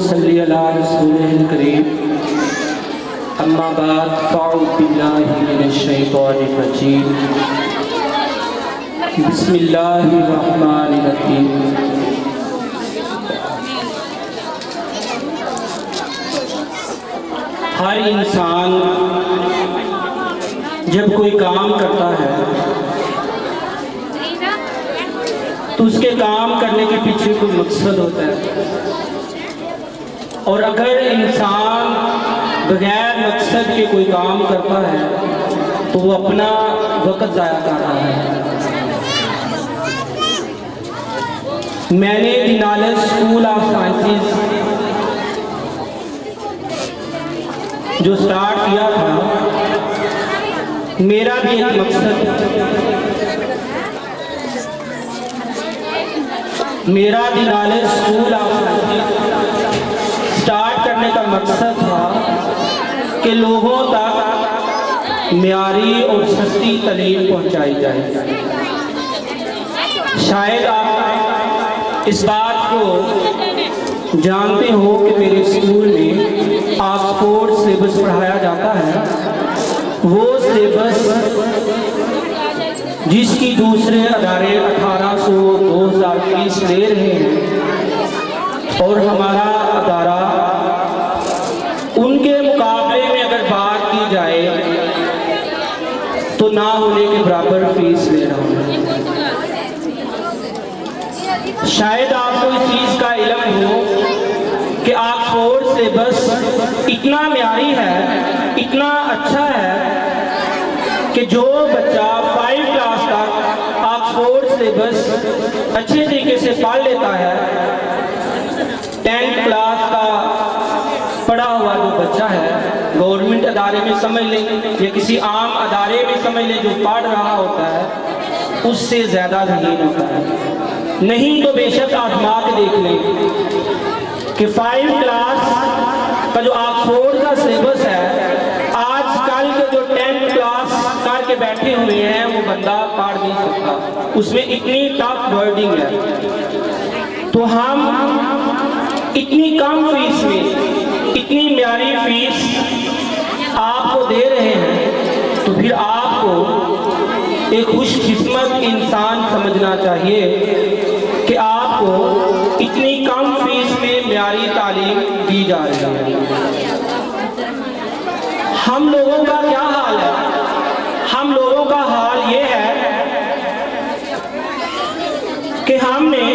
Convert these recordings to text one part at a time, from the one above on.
صلی علی رسولہ الکریم اما بعد فاعوذ باللہ من الشیطان الرجیم بسم اللہ الرحمن الرحیم ہر انسان جب کوئی کام کرتا ہے تو اس کے کام کرنے کے پیچھے کوئی مقصد ہوتا ہے، اور اگر انسان بغیر مقصد کے کوئی کام کرتا ہے تو وہ اپنا وقت ضائع کر رہا ہے۔ میں نے the knowledge school of sciences جو سٹارٹ کیا تھا، میرا بھی ایک مقصد میرا the knowledge school of sciences start کرنے کا مقصد تھا کہ لوگوں تک معیاری اور سستی تعلیم پہنچائی جائے۔ شاید آپ اس بات کو جانتے ہو کہ میرے اسکول میں آکسفورڈ سلیبس پڑھایا جاتا ہے، وہ سلیبس جس کی دوسرے ادارے 1800-2000 فیس لے رہے ہیں، اور ہمارا ادارہ ان کے مقابلے میں اگر بات کی جائے تو نہ ہونے کے برابر فیس لے رہا ہے۔ شاید آپ کو اس چیز کا علم ہو کہ آکسفورڈ سلیبس اتنا معیاری ہے، اتنا اچھا ہے کہ جو بچہ 5 کلاس تک آکسفورڈ سلیبس اچھے طریقے سے پڑھ لیتا ہے، 10 کلاس کا پڑھا ہوا جو بچہ ہے، گورنمنٹ ادارے میں سمجھ لیں یا کسی عام ادارے میں سمجھ لیں، جو پڑھ رہا ہوتا ہے اس سے زیادہ ذہین ہوتا ہے۔ نہیں تو بے شک آزما کے دیکھ لیں کہ 5 کلاس کا جو آکسفورڈ کا سلیبس ہے، آج کل کے جو 10 کلاس کر کے بیٹھے ہوئے ہیں وہ بندہ پڑھ نہیں سکتا، اس میں اتنی ٹف ورڈنگ ہے۔ تو ہم اتنی کم فیس میں اتنی معیاری فیس آپ کو دے رہے ہیں، تو پھر آپ کو ایک خوش قسمت انسان سمجھنا چاہیے کہ آپ کو اتنی کم فیس میں معیاری تعلیم دی جا رہی ہے۔ ہم لوگوں کا کیا حال ہے؟ ہم لوگوں کا حال یہ ہے کہ ہم نے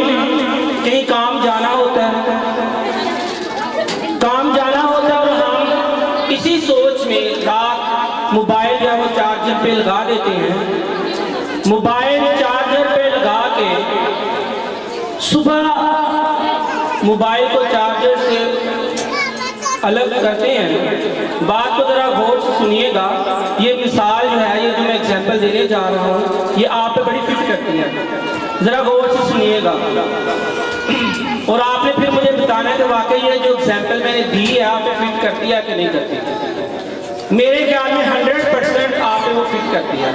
کہیں کام جانا ہوتا ہے اور ہم اسی سوچ میں رات موبائل یا وہ چارجر پہ لگا دیتے ہیں، موبائل چارجر پہ لگا کے صبح موبائل کو چارجر سے الگ کرتے ہیں۔ بات کو ذرا غور سے سنیے گا، یہ مثال جو ہے، یہ جو میں ایگزامپل دینے جا رہا ہوں، یہ آپ پہ بڑی فٹ کرتی ہے، ذرا غور سے سنیے گا، اور آپ نے پھر مجھے بتانا ہے کہ واقعی یہ جو ایگزامپل میں نے دی ہے آپ پہ فٹ کرتی ہے کہ نہیں کرتی۔ میرے خیال میں 100% آپ پہ وہ فٹ کرتی ہے۔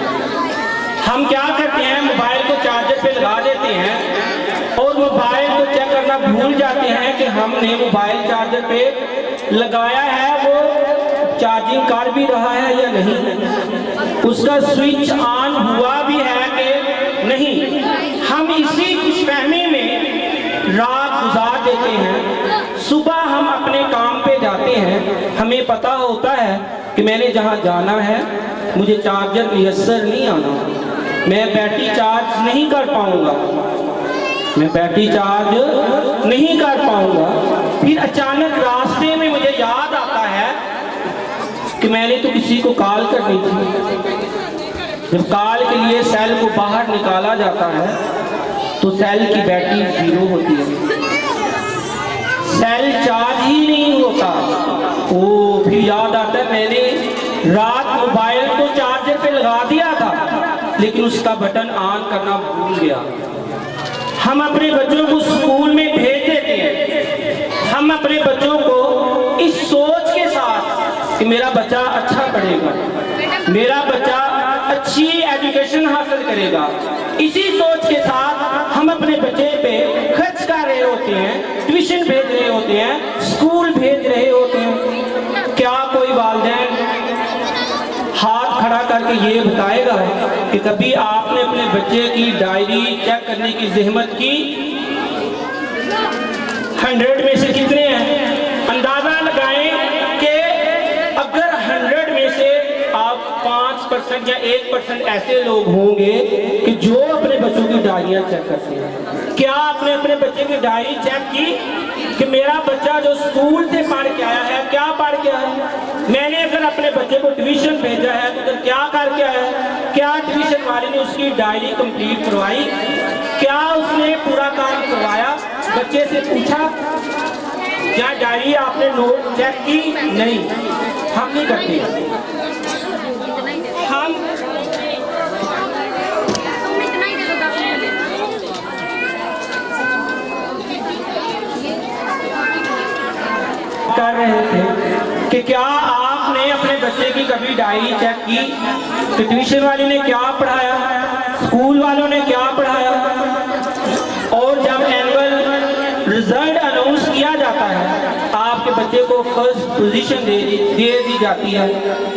ہم کیا کرتے ہیں، موبائل کو چارجر پہ لگا دیتے ہیں اور موبائل کو چیک کرنا بھول جاتے ہیں کہ ہم نے موبائل چارجر پہ لگایا ہے، وہ چارجنگ کر بھی رہا ہے یا نہیں، اس کا سوئچ آن ہوا بھی ہے کہ نہیں۔ ہم اسی خوش فہمی میں رات گزار دیتے ہیں، صبح ہم اپنے کام پہ جاتے ہیں، ہمیں پتہ ہوتا ہے کہ میں نے جہاں جانا ہے مجھے چارجر میسر نہیں آنا، میں بیٹری چارج نہیں کر پاؤں گا، پھر اچانک راستے میں مجھے یاد آتا ہے کہ میں نے تو کسی کو کال کرنی تھی۔ جب کال کے لیے سیل کو باہر نکالا جاتا ہے تو سیل کی بیٹری 0 ہوتی ہے، سیل چارج ہی نہیں ہوتا۔ پھر یاد آتا ہے میں نے رات موبائل کو چارجر پہ لگا دیا تھا لیکن اس کا بٹن آن کرنا بھول گیا۔ ہم اپنے بچوں کو اسکول میں بھیج دیتے ہیں، ہم اپنے بچوں کو اس سوچ کے ساتھ کہ میرا بچہ اچھا پڑھے گا، میرا بچہ اچھی ایجوکیشن حاصل کرے گا۔ اسی سوچ کے ساتھ ہم اپنے بچے پہ خرچ کر رہے ہوتے ہیں، ٹیوشن بھیج رہے ہوتے ہیں، اسکول بھیج رہے ہوتے ہیں۔ کیا کوئی والدین ہاتھ کھڑا کر کے یہ بتائے گا کہ کبھی آپ نے اپنے بچے کی ڈائری چیک کرنے کی زحمت کی؟ 100 میں سے کتنے ہیں؟ اندازہ لگائیں کہ اگر 100 میں سے آپ 5% یا 1% ایسے لوگ ہوں گے کہ جو اپنے بچوں کی ڈائریاں چیک کرتے ہیں۔ کیا آپ نے اپنے بچے کی ڈائری چیک کی کہ میرا بچہ جو اسکول سے پڑھ کے آیا ہے کیا پڑھ کے آیا ہے؟ میں نے اگر اپنے بچے کو ٹیوشن بھیجا ہے تو کیا کر کے آیا ہے؟ کیا ٹیوشن والے نے اس کی ڈائری کمپلیٹ کروائی؟ کیا اس نے پورا کام کروایا؟ بچے سے پوچھا کیا ڈائری آپ نے نوٹ چیک کی؟ نہیں، ہم نہیں کرتے۔ ہم کر رہے تھے کہ کیا آپ نے اپنے بچے کی کبھی ڈائری چیک کی کہ ٹیوشن والی نے کیا پڑھایا، اسکول والوں نے کیا پڑھایا؟ اور جب اینول رزلٹ اناؤنس کیا جاتا ہے، آپ کے بچے کو فرسٹ پوزیشن دے دی جاتی ہے،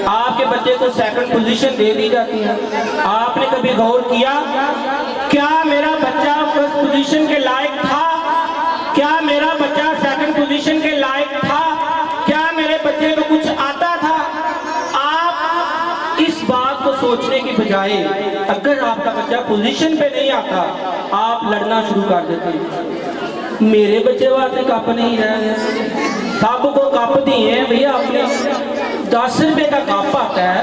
آپ کے بچے کو سیکنڈ پوزیشن دے دی جاتی ہے، آپ نے کبھی غور کیا کیا میرا بچہ فرسٹ پوزیشن کے لائق تھا؟ کیا میرا بچہ سیکنڈ پوزیشن کے لائق تھا؟ کیا میرے بچے کو کچھ آتا تھا؟ آپ اس بات کو سوچنے کی بجائے اگر آپ کا بچہ پوزیشن پہ نہیں آتا آپ لڑنا شروع کر دیتے ہیں۔ میرے بچے واسطے کپ نہیں رہے، سب کو کپ دیے ہیں بھئی، آپ نے 10 روپے کا کپ آتا ہے،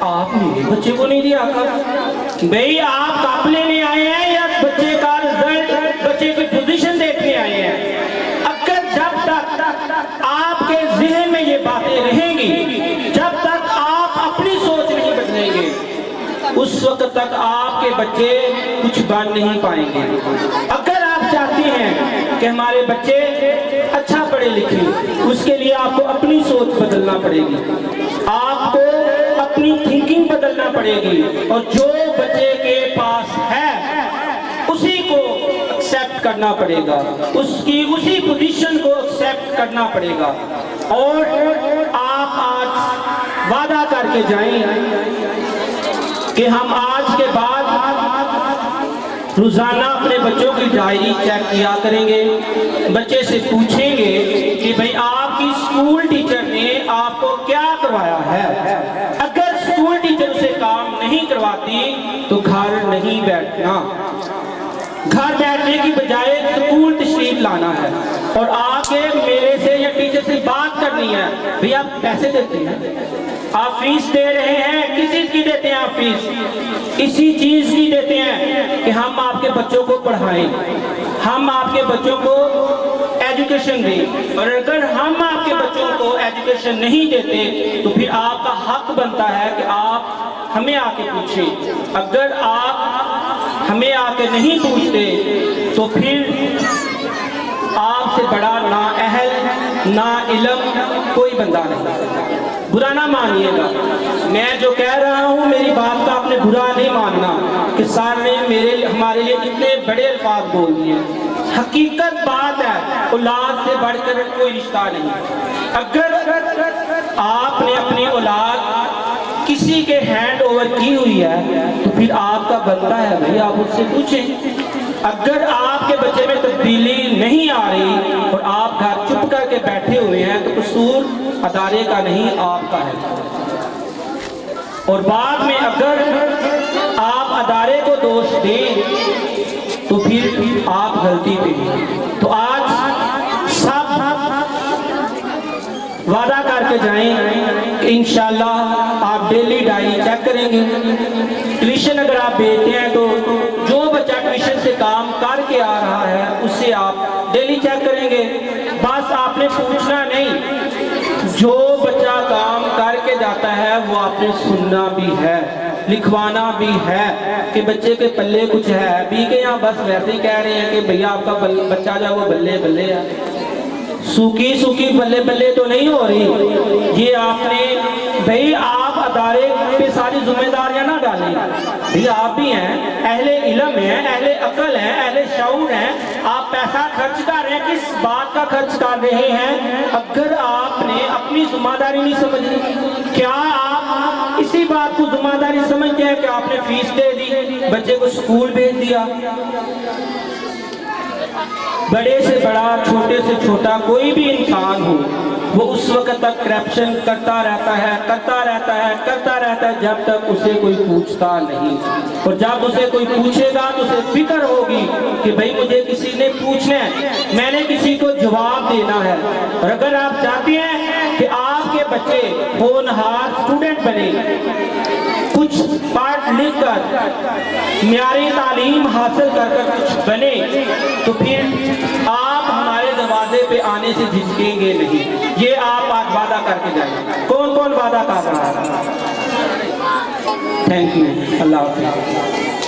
آپ میرے بچے کو نہیں دیا کپ؟ بھئی آپ کپ لینے آئے ہیں یا بچے کا رزلٹ، بچے کی پوزیشن دیکھنے آئے ہیں؟ اگر جب تک آپ کے ذہن میں یہ باتیں رہیں گی، جب تک آپ اپنی سوچ نہیں بدلیں گے، اس وقت تک آپ کے بچے کچھ بن نہیں پائیں گے۔ اگر آپ چاہتے ہیں کہ ہمارے بچے اچھا پڑھے لکھیں، اس کے لیے آپ کو اپنی سوچ بدلنا پڑے گی، آپ کو اپنی تھنکنگ بدلنا پڑے گی، اور جو بچے کے پاس ہے اسی کو ایکسیپٹ کرنا پڑے گا، اسی پوزیشن کو ایکسیپٹ کرنا پڑے گا۔ اور آپ آج وعدہ کر کے جائیں کہ ہم آج کے بعد روزانہ اپنے بچوں کی ڈائری چیک کیا کریں گے، بچے سے پوچھیں گے کہ بھئی آپ کی اسکول ٹیچر نے آپ کو کیا کروایا ہے۔ اگر اسکول ٹیچر سے کام نہیں کرواتی تو گھر نہیں بیٹھنا، گھر بیٹھنے کی بجائے اسکول تشریف لانا ہے اور آ کے میرے سے یا ٹیچر سے بات کرنی ہے۔ بھئی آپ پیسے دیتے ہیں، آپ فیس دے رہے ہیں، کس چیز کی دیتے ہیں آپ فیس؟ اسی چیز کی دیتے ہیں کہ ہم آپ کے بچوں کو پڑھائیں، ہم آپ کے بچوں کو ایجوکیشن دیں، اور اگر ہم آپ کے بچوں کو ایجوکیشن نہیں دیتے تو پھر آپ کا حق بنتا ہے کہ آپ ہمیں آ کے پوچھیں۔ اگر آپ ہمیں آ کے نہیں پوچھتے تو پھر آپ سے بڑا نا اہل نا علم کوئی بندہ نہیں۔ برا نہ مانیے گا، میں جو کہہ رہا ہوں میری بات کا آپ نے برا نہیں ماننا کہ سر نے ہمارے لیے اتنے بڑے الفاظ بول دیے۔ حقیقت بات ہے، اولاد سے بڑھ کر کوئی رشتہ نہیں۔ اگر آپ نے اپنی اولاد کسی کے ہینڈ اوور کی ہوئی ہے تو پھر آپ کا بنتا ہے بھئی آپ اس سے پوچھیں۔ اگر آپ کے بچے میں تبدیلی نہیں آ رہی اور آپ گھر چپ کر کے بیٹھے ہوئے ہیں تو قصور ادارے کا نہیں آپ کا ہے، اور بعد میں اگر آپ ادارے کو دوش دیں تو پھر آپ غلطی پہ ہیں۔ تو آج سب وعدہ کر کے جائیں کہ انشاءاللہ آپ ڈیلی ڈائری چیک کریں گے۔ ٹیوشن اگر آپ بھیجتے ہیں تو جو بچہ ٹیوشن سے کام کر کے آ رہا ہے اس سے آپ ڈیلی چیک کریں گے۔ بس آپ نے پوچھنا نہیں، جو بچہ کام کر کے جاتا ہے وہ آپ نے سننا بھی ہے، لکھوانا بھی ہے کہ بچے کے پلے کچھ ہے بھی کہ یہاں بس ویسے ہی کہہ رہے ہیں کہ بھیا آپ کا بچہ جو ہے وہ بلے بلے ہے، سوکی سوکی بلے بلے تو نہیں ہو رہی۔ یہ آپ نے بھئی آپ ادارے پہ ساری ذمہ داریاں نہ ڈالیں. بھی آپ بھی ہیں, اہل علم ہیں, اہل عقل ہیں, اہل شعور ہیں, آپ پیسہ خرچ کر رہے ہیں, کس بات کا خرچ کر رہے ہیں؟ اگر آپ نے اپنی ذمہ داری نہیں سمجھی, کیا آپ اسی بات کو ذمہ داری سمجھتے ہیں کہ آپ نے فیس دے دی, بچے کو اسکول بھیج دیا؟ بڑے سے بڑا, چھوٹے سے چھوٹا کوئی بھی انسان ہو, وہ اس وقت تک کرپشن کرتا رہتا ہے جب تک اسے کوئی پوچھتا نہیں. اور جب اسے کوئی پوچھے گا تو اسے فکر ہوگی کہ بھئی مجھے کسی نے پوچھنا ہے, میں نے کسی کو جواب دینا ہے. اور اگر آپ چاہتے ہیں کہ آپ کے بچے ہونہار اسٹوڈنٹ بنے, کچھ پڑھ لکھ کر معیاری تعلیم حاصل کر کچھ بنے, تو پھر آپ ہمارے دروازے پہ آنے سے جھجکیں گے نہیں. یہ آپ آج وعدہ کر کے جائیں. کون کون وعدہ کر رہا ہے؟ Thank you. اللہ حافظ.